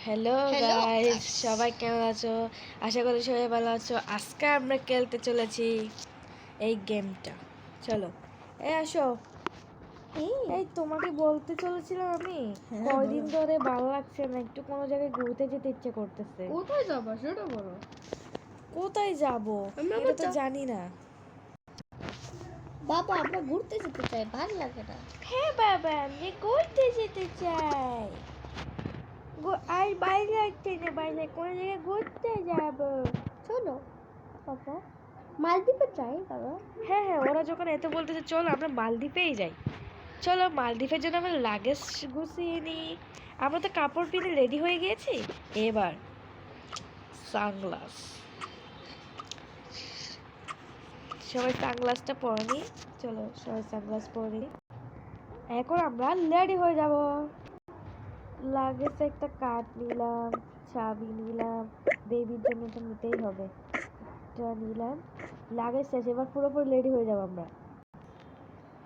Hello guys, সবাই কেমন আছো? আশা করি সবাই ভালো আছো। আজকে আমরা খেলতে চলেছি এই গেমটা। চলো, আসো। এই তোমাকে বলতে চলেছিলাম আমি, কয়দিন ধরে ভালো লাগছে না, একটু কোনো জায়গায় ঘুরতে যেতে ইচ্ছে করতেছে। কোথায় যাবা সেটা বলো। কোথায় যাব এটা তো জানি না। বাবা আমরা ঘুরতে যেতে চাই, ভালো লাগে না। হ্যাঁ বাবা, আমি ঘুরতে যেতে চাই। আর বাইরে আসছে না, বাইরে কোনো জায়গায় ঘুরতে যাব। চলো বাবা, মালদ্বীপে যাই বাবা। হ্যাঁ হ্যাঁ, ওরা যখন এত বলতেছে চলো আমরা মালদ্বীপেই যাই। চলো মালদ্বীপের জন্য আমরা লাগেজ গুছিয়ে নিই। আমরা তো কাপড় পিনে রেডি হয়ে গিয়েছি। এবার সানগ্লাস, সবাই সানগ্লাসটা পরে নি। চলো সবাই সানগ্লাস পরে নি। এখন আমরা রেডি হয়ে যাব। লাগেজ একটা কার্ড নিলাম, চাবি নিলাম, বেবির জন্য তো নিতেই হবে। এটা নিলাম, লাগেজ শেষ। এবার পুরোপুরি রেডি হয়ে যাব আমরা।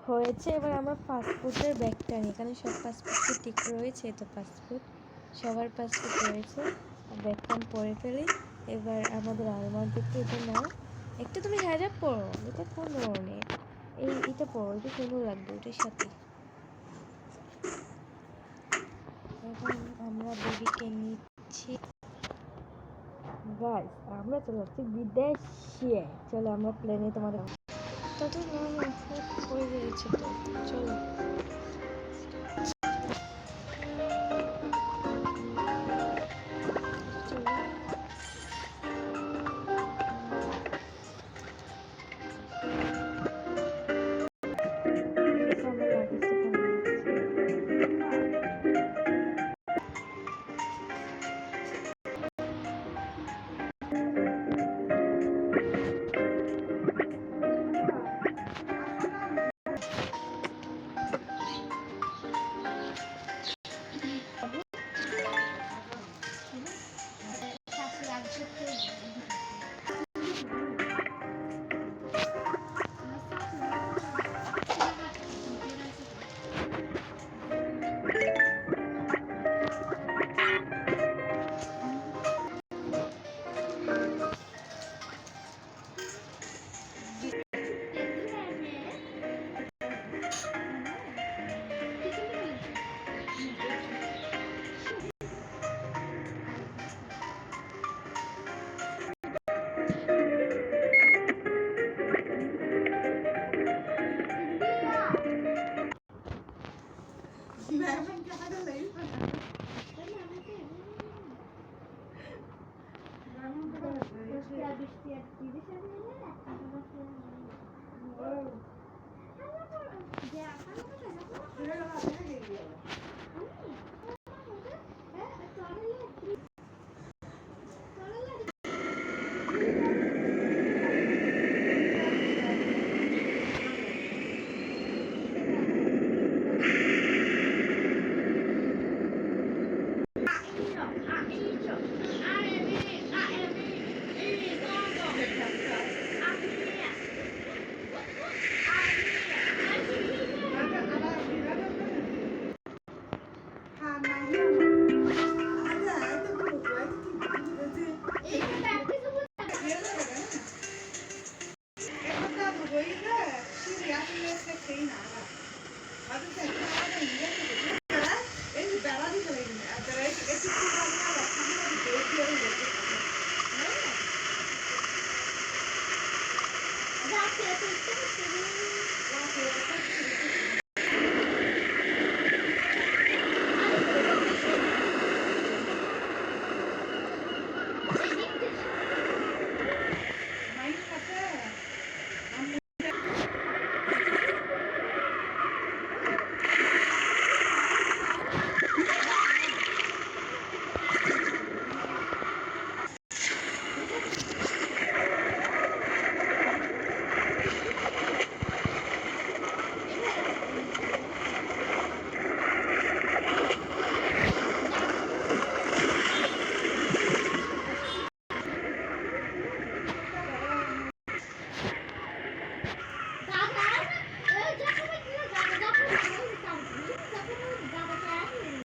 হয়েছে, এবার আমার পাসপোর্টের ব্যাগটা নিই, এখানে সব পাসপোর্ট কি ঠিক রয়েছে? তো পাসপোর্ট, সবার পাসপোর্ট রয়েছে। ব্যাগটা পরে ফেলি। এবার আমাদের আলমার থেকে এটা নাও। একটু তুমি হেজাব পরো, এটা কোন ধরনের? এটা পরো, এটা সুন্দর লাগবে ওটার সাথে। এখন আমরা বেবিকে নিচ্ছি। গাইস, আমরা চলে যাচ্ছি বিদেশে। চলো আমরা প্লেনে তোমাদের তত হয়ে গিয়েছে তো। চলো